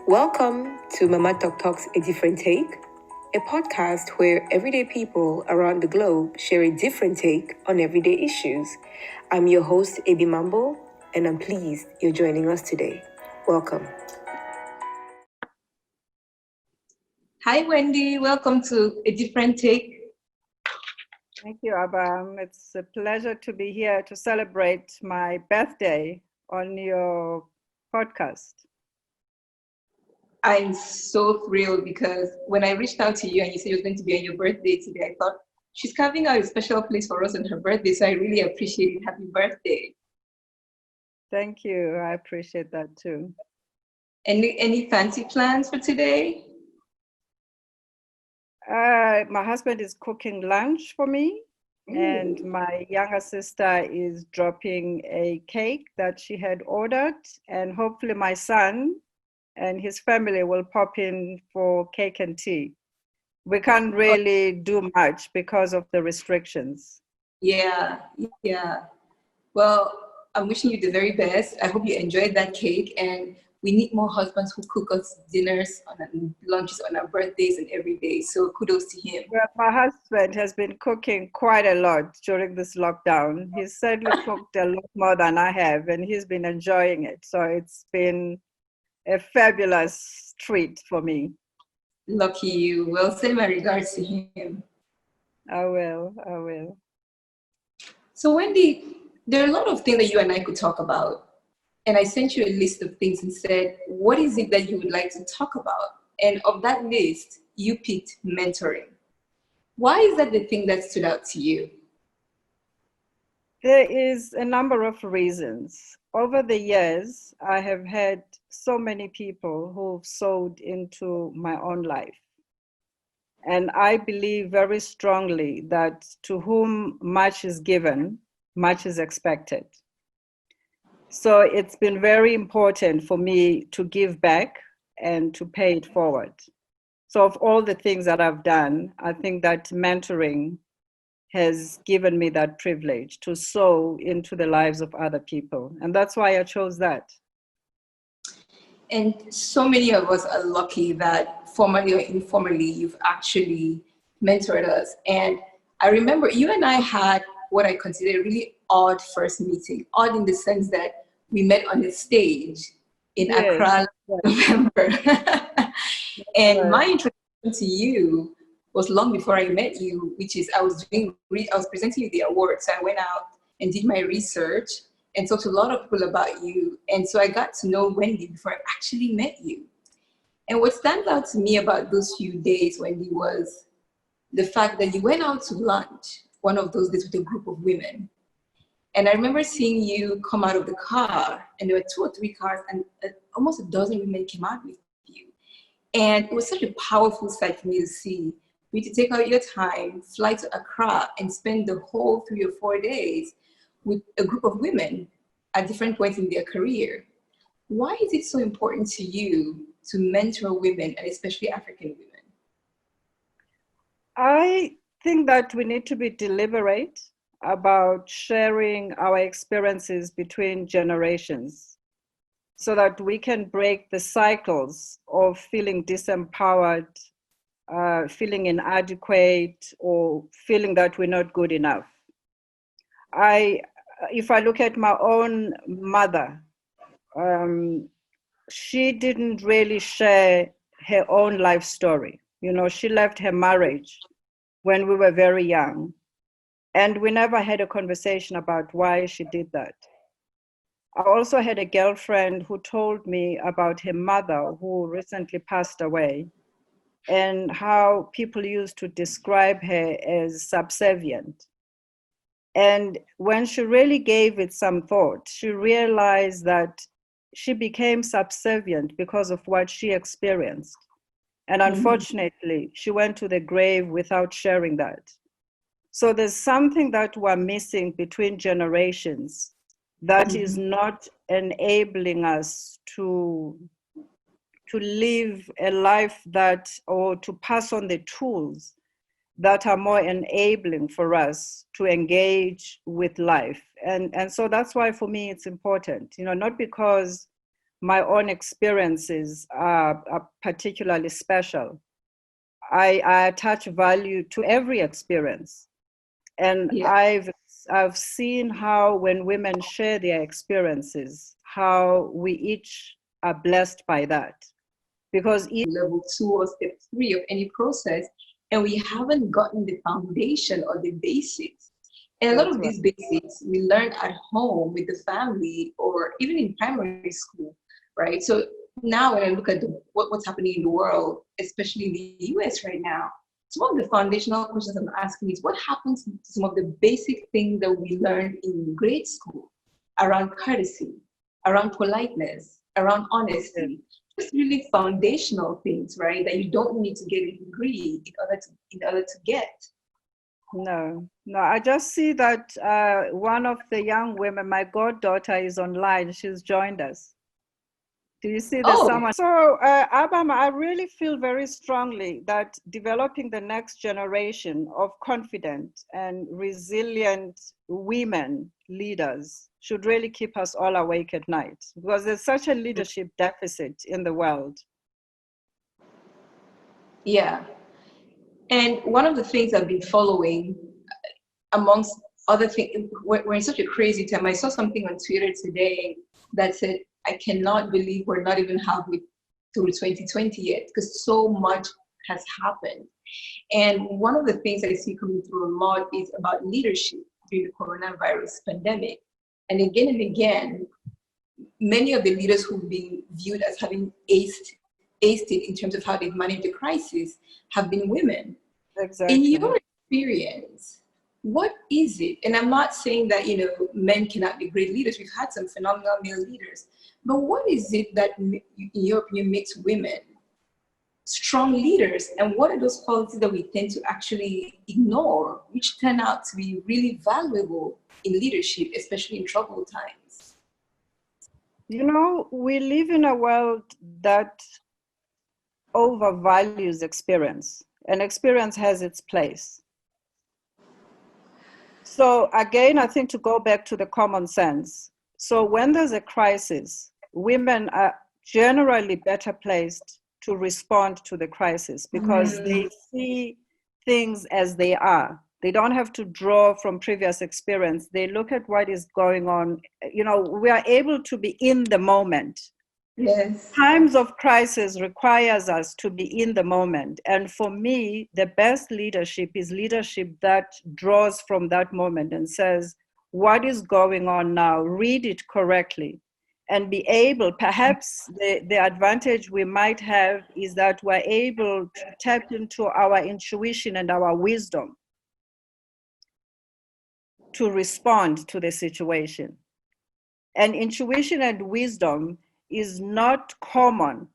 Welcome to Mama Talk Talks A Different Take, a podcast where everyday people around the globe share a different take on everyday issues. I'm your host, Abi Mambo, and I'm pleased you're joining us today. Welcome. Hi, Wendy. Welcome to A Different Take. Thank you, Abba. It's a pleasure to be here to celebrate my birthday on your podcast. I'm so thrilled because when I reached out to you and you said you were going to be on your birthday today, I thought she's carving out a special place for us on her birthday. So I really appreciate it. Happy birthday. Thank you. I appreciate that too. Any fancy plans for today? My husband is cooking lunch for me, and my younger sister is dropping a cake that she had ordered, and hopefully my son and his family will pop in for cake and tea. We can't really do much because of the restrictions. Yeah. Well, I'm wishing you the very best. I hope you enjoyed that cake, and we need more husbands who cook us dinners and lunches on our birthdays and every day. So kudos to him. Well, my husband has been cooking quite a lot during this lockdown. He's certainly cooked a lot more than I have, and he's been enjoying it. So it's been a fabulous treat for me. Lucky you. Well, send my regards to him. I will. So Wendy, there are a lot of things that you and I could talk about. And I sent you a list of things and said, what is it that you would like to talk about? And of that list, you picked mentoring. Why is that the thing that stood out to you? There is a number of reasons. Over the years, I have had so many people who've sowed into my own life. And I believe very strongly that to whom much is given, much is expected. So it's been very important for me to give back and to pay it forward. So of all the things that I've done, I think that mentoring has given me that privilege to sow into the lives of other people. And that's why I chose that. And so many of us are lucky that formally or informally, you've actually mentored us. And I remember you and I had what I consider a really odd first meeting. Odd in the sense that we met on a stage in Accra last November. And my introduction to you was long before I met you, which is I was presenting you the award. So I went out and did my research and talked to a lot of people about you. And so I got to know Wendy before I actually met you. And what stands out to me about those few days, Wendy, was the fact that you went out to lunch one of those days with a group of women. And I remember seeing you come out of the car, and there were 2 or 3 cars, and almost a dozen women came out with you. And it was such a powerful sight for me to see. For you to take out your time, fly to Accra, and spend the whole 3 or 4 days with a group of women at different points in their career. Why is it so important to you to mentor women, and especially African women? I think that we need to be deliberate about sharing our experiences between generations so that we can break the cycles of feeling disempowered, feeling inadequate, or feeling that we're not good enough. If I look at my own mother, she didn't really share her own life story. You know, she left her marriage when we were very young. And we never had a conversation about why she did that. I also had a girlfriend who told me about her mother who recently passed away and how people used to describe her as subservient. And when she really gave it some thought, she realized that she became subservient because of what she experienced. And unfortunately, she went to the grave without sharing that. So there's something that we're missing between generations that is not enabling us to live a life that, or to pass on the tools that are more enabling for us to engage with life. And so that's why for me it's important, you know, not because my own experiences are particularly special. I attach value to every experience. And Yeah. I've seen how when women share their experiences, how we each are blessed by that. Because level 2 or step 3 of any process, and we haven't gotten the foundation or the basics. And a lot that's of right. these basics we learn at home with the family or even in primary school, right? So now when I look at what's happening in the world, especially in the US right now, some of the foundational questions I'm asking is what happens to some of the basic things that we learned in grade school around courtesy, around politeness, around honesty, just really foundational things, right? That you don't need to get a degree in order to get. No, I just see that one of the young women, my goddaughter, is online. She's joined us. Do you see there's someone? So, Abam, I really feel very strongly that developing the next generation of confident and resilient women leaders should really keep us all awake at night, because there's such a leadership deficit in the world. Yeah. And one of the things I've been following, amongst other things, we're in such a crazy time. I saw something on Twitter today that said, I cannot believe we're not even halfway through 2020 yet, because so much has happened. And one of the things I see coming through a lot is about leadership during the coronavirus pandemic. And again, many of the leaders who've been viewed as having aced it in terms of how they've managed the crisis have been women. Exactly. In your experience, what is it? And I'm not saying that, men cannot be great leaders. We've had some phenomenal male leaders. But what is it that, in your opinion, makes women strong leaders? And what are those qualities that we tend to actually ignore, which turn out to be really valuable in leadership, especially in troubled times? We live in a world that overvalues experience, and experience has its place. So again, I think to go back to the common sense. So when there's a crisis, women are generally better placed to respond to the crisis because they see things as they are. They don't have to draw from previous experience. They look at what is going on. We are able to be in the moment. Yes. Times of crisis requires us to be in the moment. And for me, the best leadership is leadership that draws from that moment and says, what is going on now? Read it correctly and be able, perhaps the advantage we might have is that we're able to tap into our intuition and our wisdom to respond to the situation. And intuition and wisdom is not common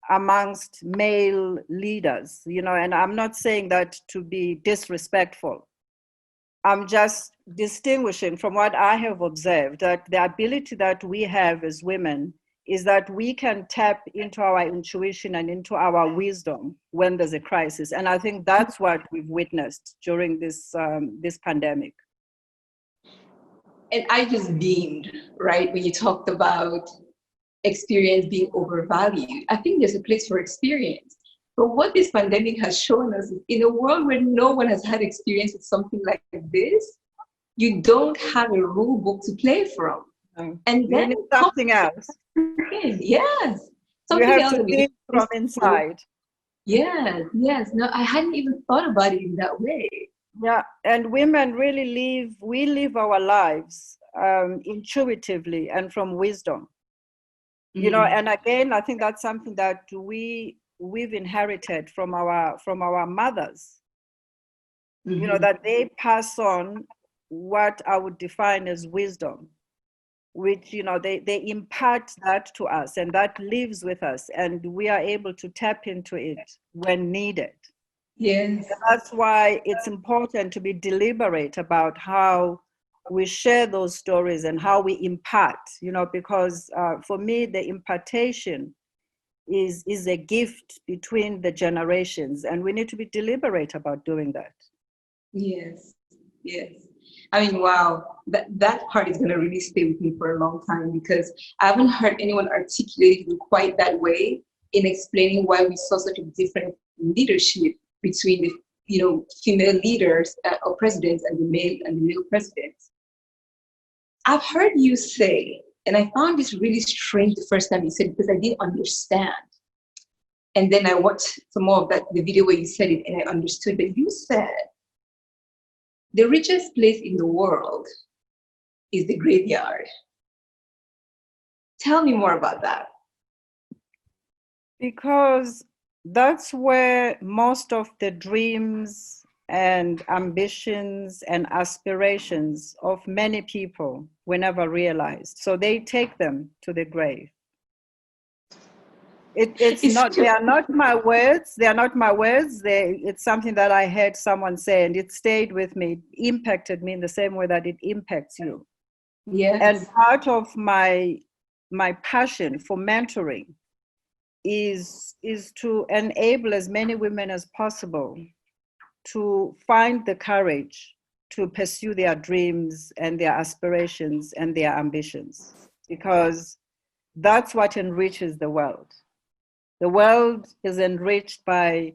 amongst male leaders, and I'm not saying that to be disrespectful. I'm just distinguishing from what I have observed that the ability that we have as women is that we can tap into our intuition and into our wisdom when there's a crisis. And I think that's what we've witnessed during this pandemic. And I just beamed, right, when you talked about experience being overvalued. I think there's a place for experience. But what this pandemic has shown us is in a world where no one has had experience with something like this, you don't have a rule book to play from. And then you need something else. Yes. You have to think from inside. Yes. No, I hadn't even thought about it in that way. Yeah, and women really live our lives intuitively and from wisdom. And again, I think that's something that we've inherited from our mothers. That they pass on what I would define as wisdom, which they impart that to us, and that lives with us, and we are able to tap into it when needed. Yes. And that's why it's important to be deliberate about how we share those stories and how we impart, because for me, the impartation is a gift between the generations, and we need to be deliberate about doing that. Yes. I mean, wow, that part is going to really stay with me for a long time because I haven't heard anyone articulate it quite that way in explaining why we saw such a different leadership between the female leaders or presidents and the male presidents. I've heard you say, and I found this really strange the first time you said it because I didn't understand. And then I watched some more of the video where you said it and I understood. But you said the richest place in the world is the graveyard. Tell me more about that. Because that's where most of the dreams and ambitions and aspirations of many people were never realized. So they take them to the grave. They are not my words. They are not my words. It's something that I heard someone say, and it stayed with me. It impacted me in the same way that it impacts you. Yes. And part of my passion for mentoring is to enable as many women as possible to find the courage to pursue their dreams and their aspirations and their ambitions, because that's what enriches the world. The world is enriched by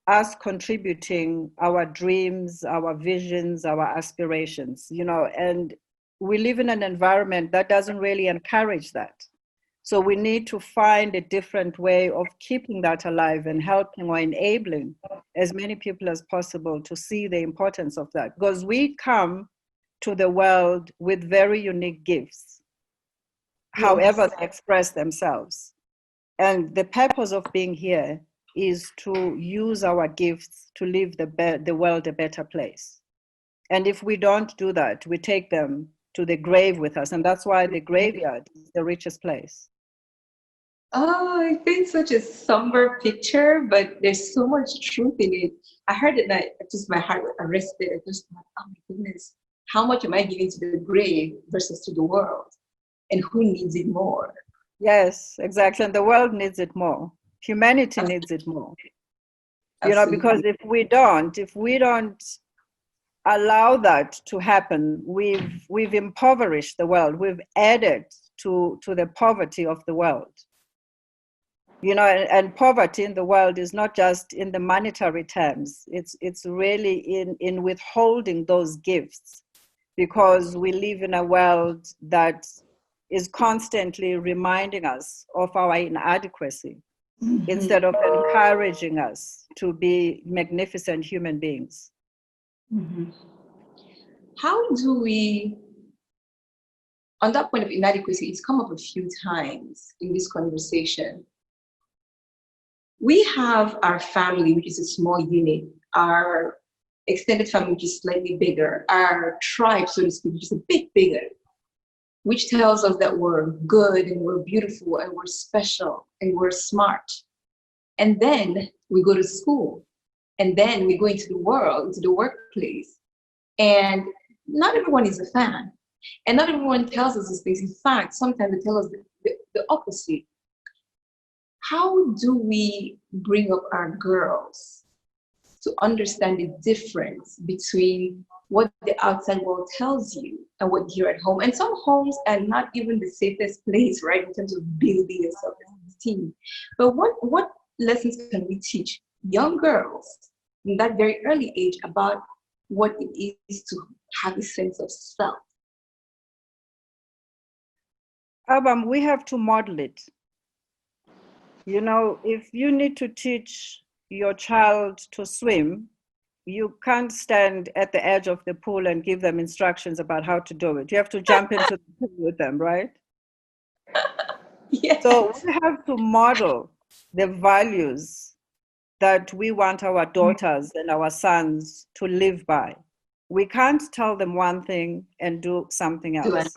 us contributing our dreams, our visions, our aspirations, and we live in an environment that doesn't really encourage that. So we need to find a different way of keeping that alive and helping or enabling as many people as possible to see the importance of that. Because we come to the world with very unique gifts, however they express themselves. And the purpose of being here is to use our gifts to leave the world a better place. And if we don't do that, we take them to the grave with us. And that's why the graveyard is the richest place. Oh, I think such a somber picture, but there's so much truth in it. I heard it and my heart arrested. I just thought, oh my goodness, how much am I giving to the grave versus to the world? And who needs it more? Yes, exactly. And the world needs it more. Humanity needs it more. Absolutely. Because if we don't allow that to happen, we've impoverished the world. We've added to the poverty of the world. And poverty in the world is not just in the monetary terms. It's really in withholding those gifts, because we live in a world that is constantly reminding us of our inadequacy, instead of encouraging us to be magnificent human beings. Mm-hmm. How do we, on that point of inadequacy, it's come up a few times in this conversation. We have our family, which is a small unit, our extended family, which is slightly bigger, our tribe, so to speak, which is a bit bigger, which tells us that we're good and we're beautiful and we're special and we're smart. And then we go to school, and then we go into the world, into the workplace, and not everyone is a fan. And not everyone tells us these things. In fact, sometimes they tell us the opposite. How do we bring up our girls to understand the difference between what the outside world tells you and what you're at home? And some homes are not even the safest place, right, in terms of building a self-esteem. But what lessons can we teach young girls in that very early age about what it is to have a sense of self? We have to model it. If you need to teach your child to swim, you can't stand at the edge of the pool and give them instructions about how to do it. You have to jump into the pool with them, right? Yes. So we have to model the values that we want our daughters and our sons to live by. We can't tell them one thing and do something else.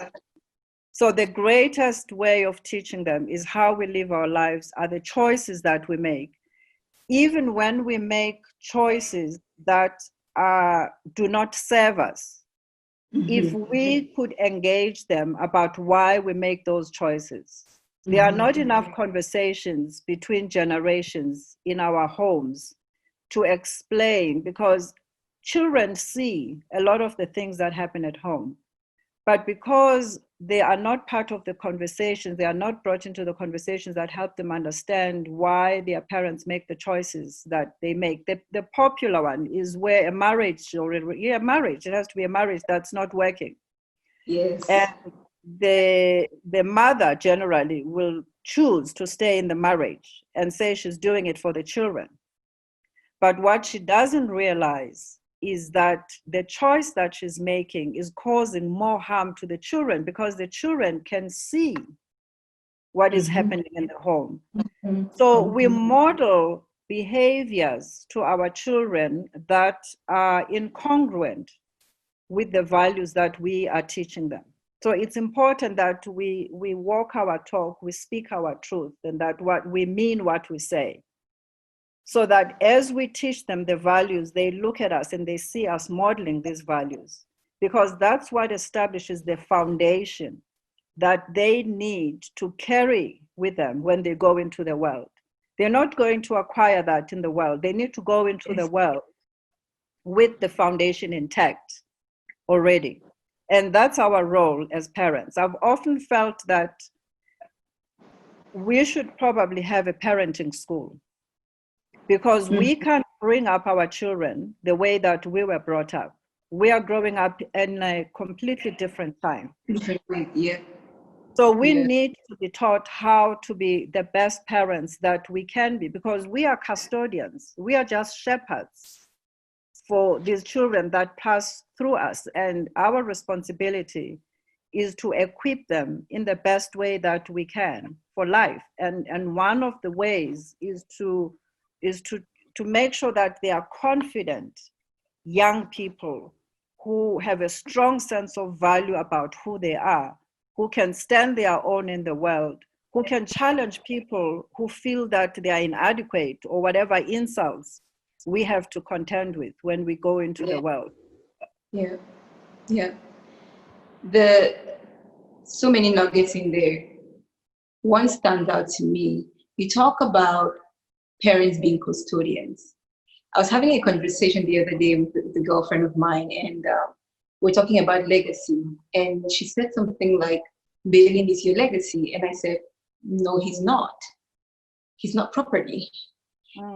So the greatest way of teaching them is how we live our lives, are the choices that we make. Even when we make choices that do not serve us, if we could engage them about why we make those choices. There are not enough conversations between generations in our homes to explain, because children see a lot of the things that happen at home. But because they are not part of the conversations, they are not brought into the conversations that help them understand why their parents make the choices that they make. The popular one is where a marriage, it has to be a marriage that's not working. Yes. And the mother generally will choose to stay in the marriage and say she's doing it for the children. But what she doesn't realize is that the choice that she's making is causing more harm to the children, because the children can see what is happening in the home. So we model behaviors to our children that are incongruent with the values that we are teaching them. So it's important that we walk our talk, we speak our truth, and that what we mean what we say. So that as we teach them the values, they look at us and they see us modeling these values, because that's what establishes the foundation that they need to carry with them when they go into the world. They're not going to acquire that in the world. They need to go into the world with the foundation intact already. And that's our role as parents. I've often felt that we should probably have a parenting school, because we can't bring up our children the way that we were brought up. We are growing up in a completely different time. Yeah. So we need to be taught how to be the best parents that we can be, because we are custodians. We are just shepherds for these children that pass through us. And our responsibility is to equip them in the best way that we can for life. And one of the ways is to make sure that they are confident young people who have a strong sense of value about who they are, who can stand their own in the world, who can challenge people who feel that they are inadequate or whatever insults we have to contend with when we go into the world. Yeah. So many nuggets in there. One stands out to me. You talk about parents being custodians. I was having a conversation the other day with a girlfriend of mine, and we're talking about legacy. And she said something like, "Bailing is your legacy." And I said, "No, he's not. He's not property."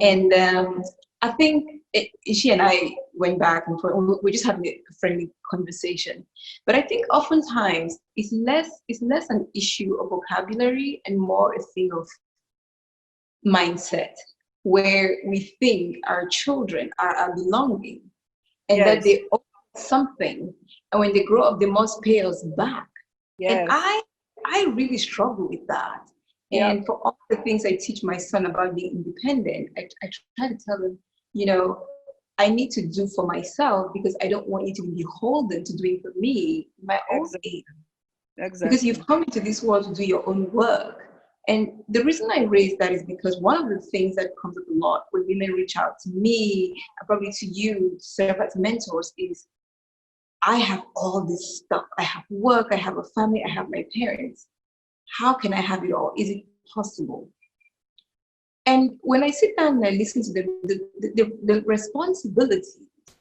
And I think she and I went back and forth. We're just having a friendly conversation. But I think oftentimes it's less an issue of vocabulary and more a thing of mindset, where we think our children are our belonging, and that they owe something, and when they grow up they must pay us back. And I really struggle with that. And for all the things I teach my son about being independent, I try to tell him, I need to do for myself, because I don't want you to be beholden to doing for me my own age. Because you've come into this world to do your own work. And the reason I raise that is because one of the things that comes up a lot when women reach out to me, and probably to you, to serve as mentors, is I have all this stuff. I have work, I have a family, I have my parents. How can I have it all? Is it possible? And when I sit down and I listen to the responsibilities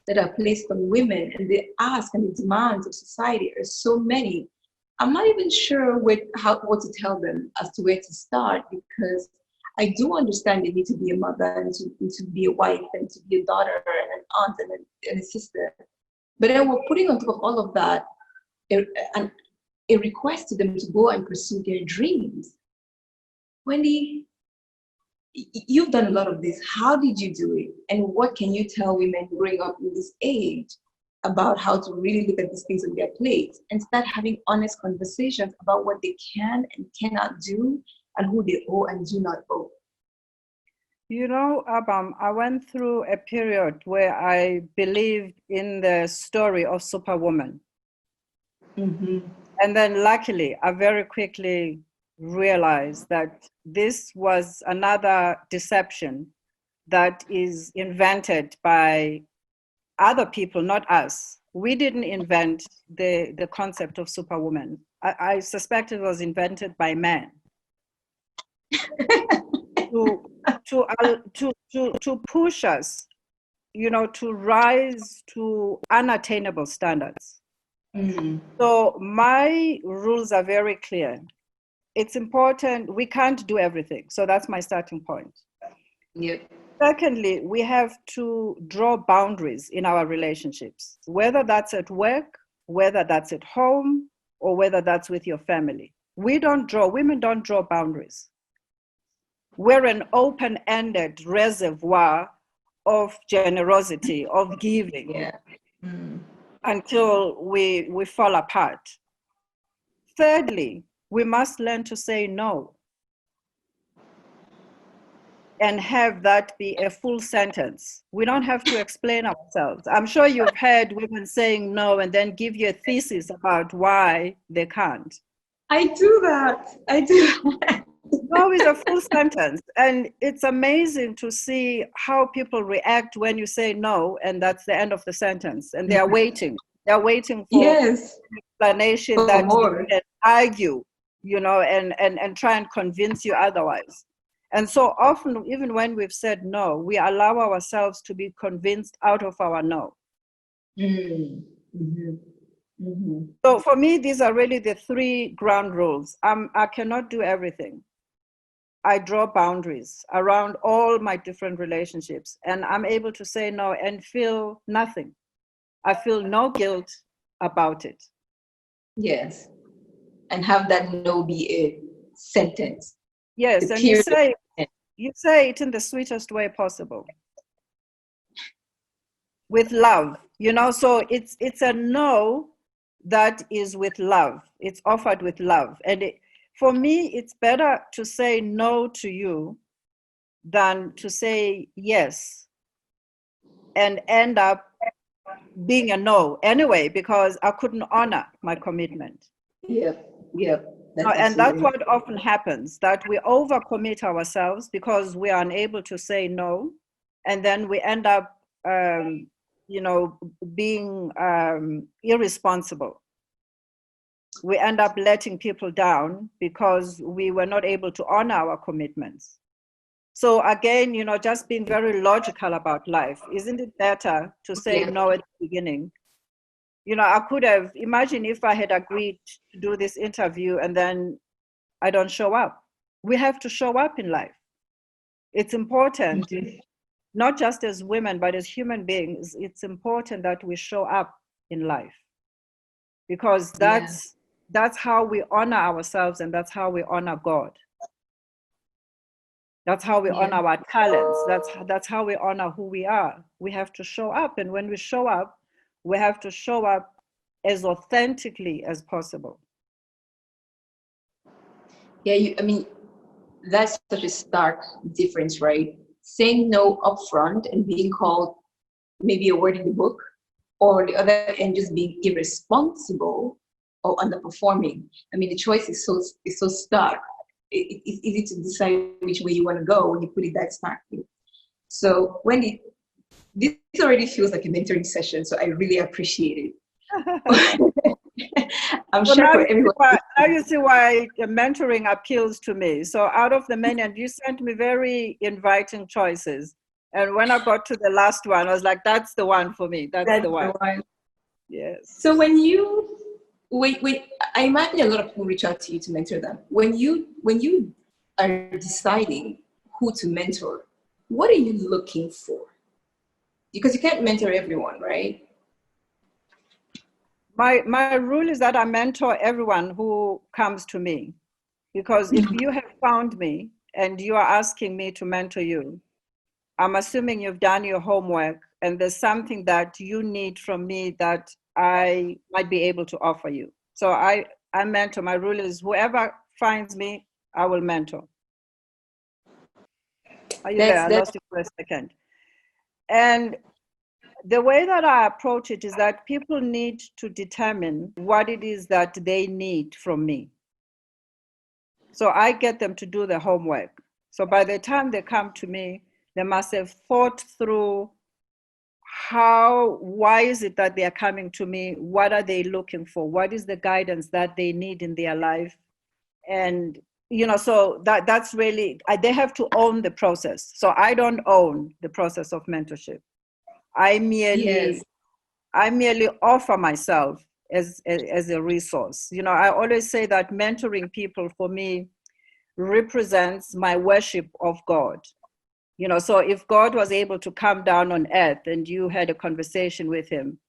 that are placed on women, and the ask and the demands of society are so many, I'm not even sure what to tell them as to where to start, because I do understand they need to be a mother and to be a wife and to be a daughter and an aunt and a sister. But then we're putting on top of all of that a request to them to go and pursue their dreams. Wendy, you've done a lot of this. How did you do it? And what can you tell women growing up in this age about how to really look at these things on their plates and start having honest conversations about what they can and cannot do, and who they owe and do not owe? Abam, I went through a period where I believed in the story of Superwoman. And then luckily, I very quickly realized that this was another deception that is invented by other people, not us. We didn't invent the concept of Superwoman. I suspect it was invented by men to push us to rise to unattainable standards. Mm. So my rules are very clear. It's important. We can't do everything. So that's my starting point. Yep. Secondly, we have to draw boundaries in our relationships, whether that's at work, whether that's at home, or whether that's with your family. Women don't draw boundaries. We're an open-ended reservoir of generosity, of giving, Yeah. Mm. until we fall apart. Thirdly, we must learn to say no and have that be a full sentence. We don't have to explain ourselves. I'm sure you've heard women saying no and then give you a thesis about why they can't. I do that. I do that. No is a full sentence. And it's amazing to see how people react when you say no, and that's the end of the sentence. And they are waiting. They're waiting for Yes. explanation For that more. they can argue, and try and convince you otherwise. And so often, even when we've said no, we allow ourselves to be convinced out of our no. Mm. Mm-hmm. Mm-hmm. So for me, these are really the three ground rules. I cannot do everything. I draw boundaries around all my different relationships, and I'm able to say no and feel nothing. I feel no guilt about it. Yes. And have that no be a sentence. Yes, The and you period. say it in the sweetest way possible, with love. So it's a no that is with love. It's offered with love, and for me, it's better to say no to you than to say yes and end up being a no anyway, because I couldn't honor my commitment. Yep. Yep. That's And that's absolutely. what often happens, that we overcommit ourselves because we are unable to say no. And then we end up, being irresponsible. We end up letting people down because we were not able to honor our commitments. So again, just being very logical about life. Isn't it better to say no at the beginning? I could have, imagine if I had agreed to do this interview and then I don't show up. We have to show up in life. It's important, not just as women, but as human beings, it's important that we show up in life, because that's how we honor ourselves, and that's how we honor God. That's how we honor our talents. That's how we honor who we are. We have to show up, and when we show up, we have to show up as authentically as possible. Yeah, that's such a stark difference, right? Saying no upfront and being called maybe a word in the book, or the other end just being irresponsible or underperforming. The choice is so stark. It's easy to decide which way you want to go when you put it that starkly. So Wendy, this already feels like a mentoring session, so I really appreciate it. I'm So sure now for everyone. now you see why mentoring appeals to me. So out of the many, and you sent me very inviting choices. And when I got to the last one, I was like, that's the one for me. That's the one. Yes. So when you wait, I imagine a lot of people reach out to you to mentor them. When you are deciding who to mentor, what are you looking for? Because you can't mentor everyone, right? My rule is that I mentor everyone who comes to me, because if you have found me and you are asking me to mentor you, I'm assuming you've done your homework and there's something that you need from me that I might be able to offer you. So I mentor. My rule is whoever finds me, I will mentor. Are you there? I lost you for a second. And the way that I approach it is that people need to determine what it is that they need from me. So I get them to do the homework. So by the time they come to me, they must have thought through why is it that they are coming to me? What are they looking for? What is the guidance that they need in their life? And, so that's really, they have to own the process. So I don't own the process of mentorship. I Yes. merely offer myself as a resource. I always say that mentoring people for me represents my worship of God. So if God was able to come down on earth and you had a conversation with him,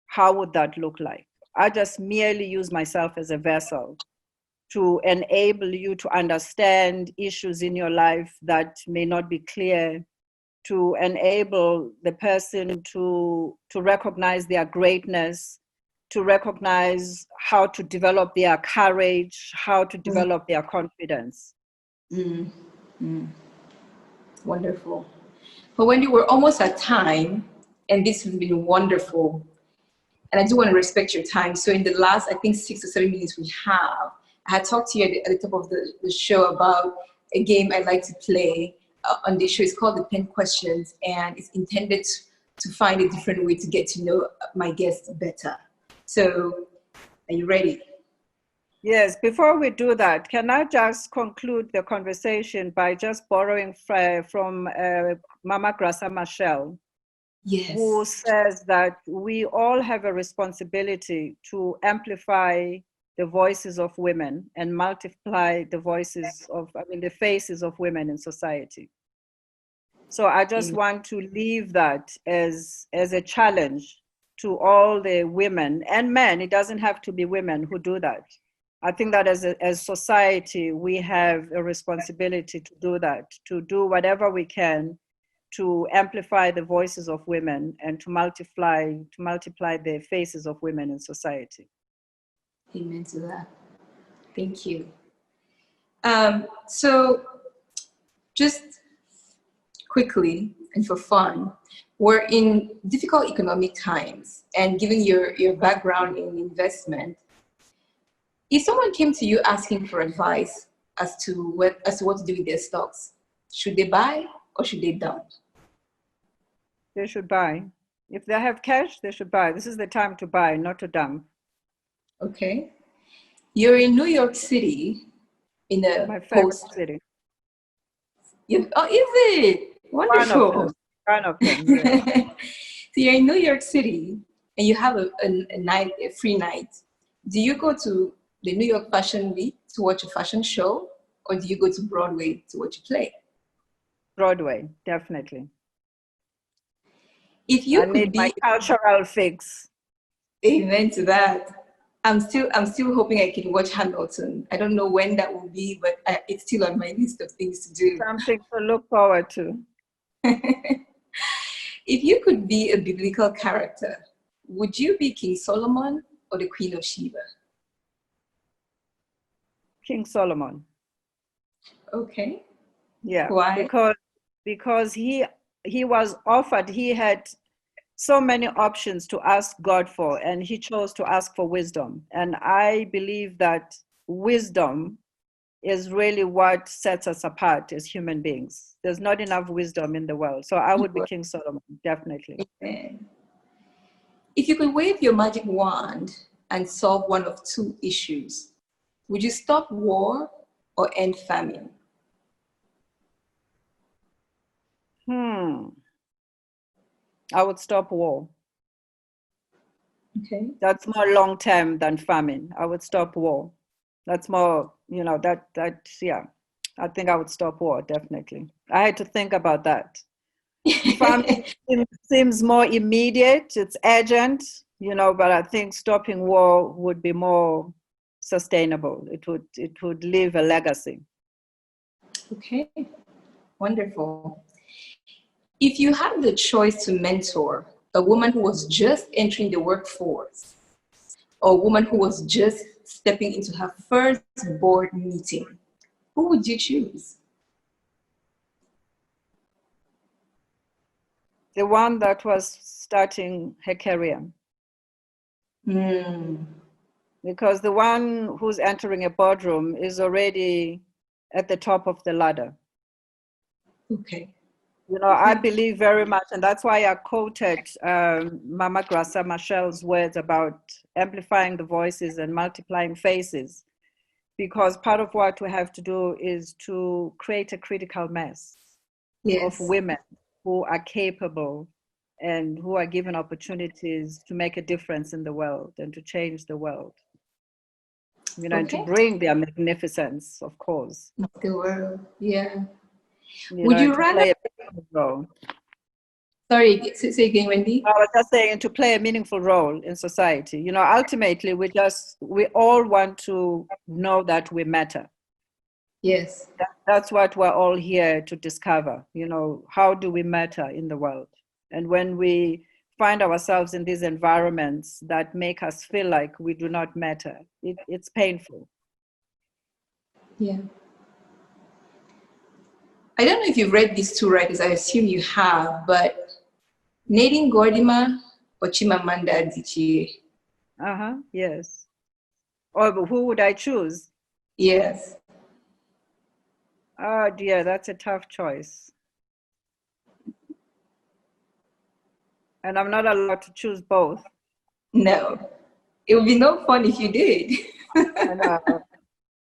how would that look like? I just merely use myself as a vessel to enable you to understand issues in your life that may not be clear, to enable the person to recognize their greatness, to recognize how to develop their courage, how to develop their confidence. Wonderful. But Wendy, we're almost at time, and this has been wonderful. And I do want to respect your time. So in the last, I think, 6 or 7 minutes we have, I had talked to you at the top of the show about a game I like to play on this show. It's called the 10 Questions, and it's intended to find a different way to get to know my guests better. So are you ready? Yes, before we do that, can I just conclude the conversation by just borrowing from Mama Grasa Machel, Yes. who says that we all have a responsibility to amplify the voices of women and multiply the the faces of women in society. So I just want to leave that as a challenge to all the women and men. It doesn't have to be women who do that. I think that as society, we have a responsibility to do that, to do whatever we can to amplify the voices of women and to multiply the faces of women in society. Amen to that. Thank you. So just quickly and for fun, we're in difficult economic times, and given your background in investment, if someone came to you asking for advice as to what to do with their stocks, should they buy or should they dump? They should buy. If they have cash, they should buy. This is the time to buy, not to dump. Okay. You're in New York City in a My favorite city. Oh, is it? Wonderful. One of them, yeah. So you're in New York City and you have a free night. Do you go to the New York Fashion Week to watch a fashion show, or do you go to Broadway to watch a play? Broadway, definitely. If you I need my cultural fix. Amen to that. I'm still hoping I can watch Hamilton. I don't know when that will be, but it's still on my list of things to do. Something to look forward to. If you could be a biblical character, would you be King Solomon or the Queen of Sheba? King Solomon. Okay. Yeah. Why? Because he was offered, he had so many options to ask God for, and he chose to ask for wisdom. And I believe that wisdom is really what sets us apart as human beings. There's not enough wisdom in the world. So I would be King Solomon, definitely. Amen. If you could wave your magic wand and solve one of two issues, would you stop war or end famine? I would stop war. Okay. That's more long term than famine. I would stop war. That's more, yeah. I think I would stop war, definitely. I had to think about that. Famine seems more immediate, it's urgent, but I think stopping war would be more sustainable. It would leave a legacy. Okay, wonderful. If you had the choice to mentor a woman who was just entering the workforce, or a woman who was just stepping into her first board meeting, who would you choose? The one that was starting her career. Because the one who's entering a boardroom is already at the top of the ladder. Okay. I believe very much, and that's why I quoted Mama Grasa Machel's words about amplifying the voices and multiplying faces, because part of what we have to do is to create a critical mass of women who are capable and who are given opportunities to make a difference in the world and to change the world, and to Okay. bring their magnificence, of course. Of the world, yeah. Would you to rather? play a meaningful role. Sorry, say again, Wendy. I was just saying, to play a meaningful role in society. Ultimately, we all want to know that we matter. Yes. That's what we're all here to discover. How do we matter in the world? And when we find ourselves in these environments that make us feel like we do not matter, it's painful. Yeah. I don't know if you've read these two writers. I assume you have, but Nadine Gordimer or Chimamanda Adichie? Yes. Or who would I choose? Yes. Oh dear, that's a tough choice. And I'm not allowed to choose both. No. It would be no fun if you did. I know.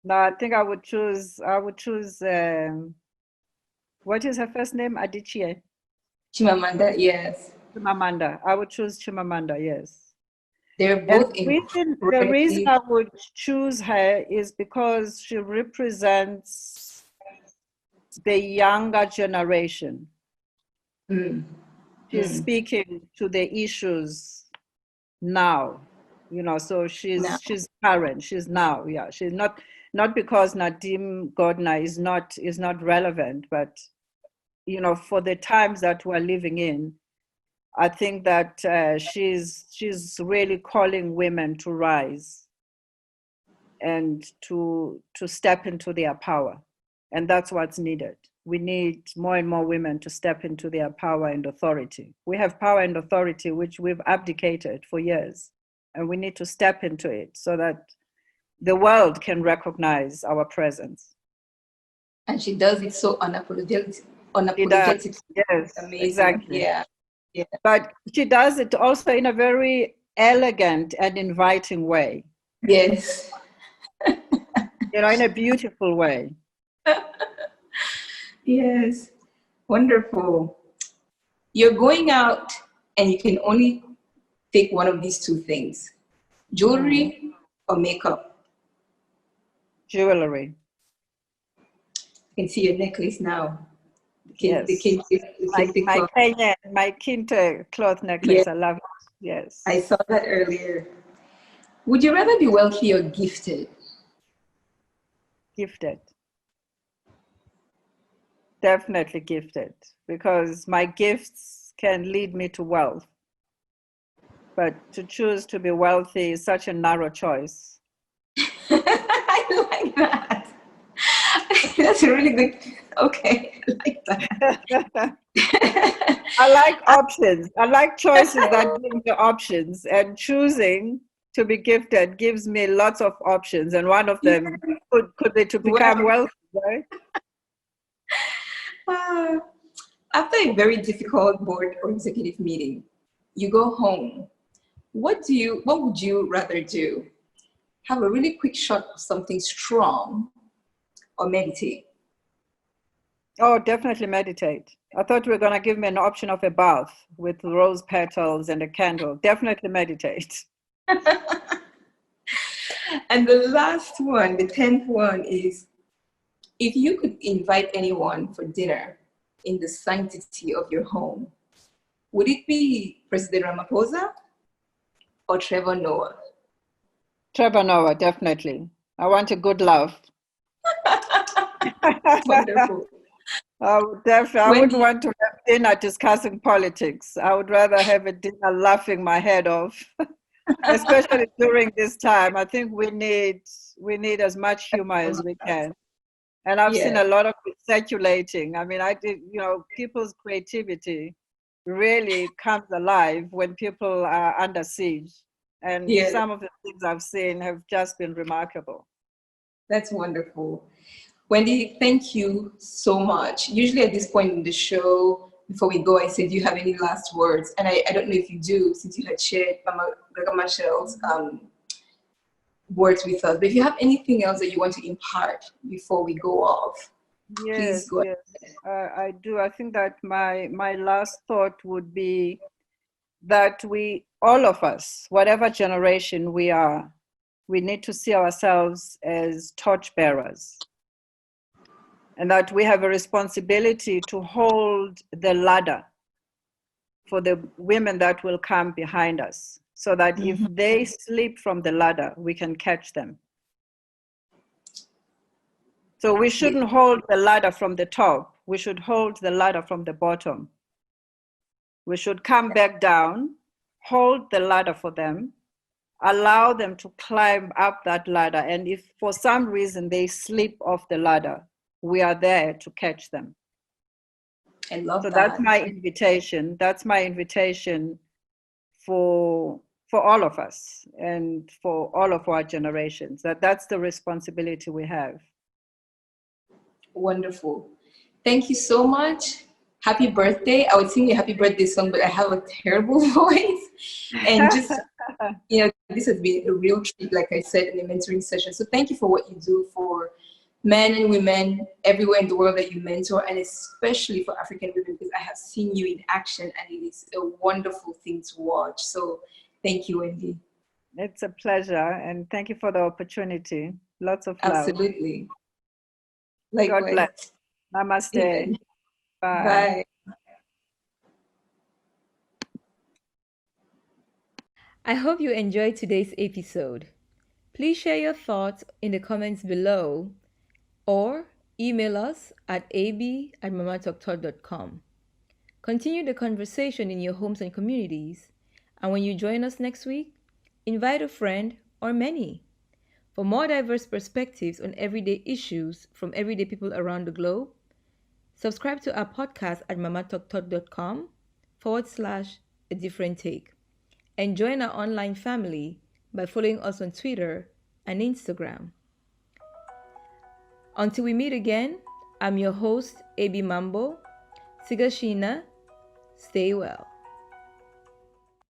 No, I think I would choose, what is her first name? Adichie. Chimamanda, yes. Chimamanda. I would choose Chimamanda, yes. They're And both the reason I would choose her is because she represents the younger generation. She's speaking to the issues now, so she's current, she's now, yeah. She's not because Nadine Gordimer is not relevant, but for the times that we're living in, I think that she's really calling women to rise and to step into their power, and that's what's needed. We need more and more women to step into their power and authority. We have power and authority which we've abdicated for years, and we need to step into it so that the world can recognize our presence. And she does it so unapologetically. Yes, Amazing. exactly. Yeah. But she does it also in a very elegant and inviting way. Yes. In a beautiful way. Yes. Wonderful. You're going out and you can only take one of these two things: jewelry or makeup. Jewelry. You can see your necklace now. Yes. My kente cloth necklace. Yeah. I love it. Yes. I saw that earlier. Would you rather be wealthy or gifted? Gifted. Definitely gifted, because my gifts can lead me to wealth. But to choose to be wealthy is such a narrow choice. I like that. That's really good. Okay, I like that. I like options. I like choices that give me options, and choosing to be gifted gives me lots of options, and one of them could be to become wealthy, right? After a very difficult board or executive meeting, you go home. What would you rather do? Have a really quick shot of something strong or meditate? Oh, definitely meditate. I thought you were going to give me an option of a bath with rose petals and a candle. Definitely meditate. And the last one, the 10th one, is if you could invite anyone for dinner in the sanctity of your home, would it be President Ramaphosa or Trevor Noah? Trevor Noah, definitely. I want a good laugh. Wonderful. I wouldn't want to have dinner discussing politics. I would rather have a dinner laughing my head off, especially during this time. I think we need as much humor as we can. And I've seen a lot of it circulating. I mean, people's creativity really comes alive when people are under siege. And some of the things I've seen have just been remarkable. That's wonderful. Wendy, thank you so much. Usually at this point in the show, before we go, I said, do you have any last words? And I don't know if you do, since you had shared Mama Michelle's words with us. But if you have anything else that you want to impart before we go off, please go ahead. I do. I think that my last thought would be that all of us, whatever generation we are, we need to see ourselves as torchbearers, and that we have a responsibility to hold the ladder for the women that will come behind us, so that if they slip from the ladder, we can catch them. So we shouldn't hold the ladder from the top. We should hold the ladder from the bottom. We should come back down, hold the ladder for them, allow them to climb up that ladder. And if for some reason they slip off the ladder, we are there to catch them. I love that. That's my invitation. That's my invitation for all of us and for all of our generations. That's the responsibility we have. Wonderful. Thank you so much. Happy birthday. I would sing a happy birthday song, but I have a terrible voice. And just, this has been a real treat, like I said, in the mentoring session. So thank you for what you do for men and women everywhere in the world that you mentor, and especially for African women, because I have seen you in action and it is a wonderful thing to watch. So thank you, Wendy. It's a pleasure, and thank you for the opportunity. Lots of love. Absolutely. Likewise. God bless. Namaste. Yeah. Bye. Bye. I hope you enjoyed today's episode. Please share your thoughts in the comments below or email us at ab@mamatalktalk.com. Continue the conversation in your homes and communities, and when you join us next week, invite a friend or many. For more diverse perspectives on everyday issues from everyday people around the globe, subscribe to our podcast at mamatalktalk.com/a different take, and join our online family by following us on Twitter and Instagram. Until we meet again, I'm your host, AB Mambo. Sigashina, stay well.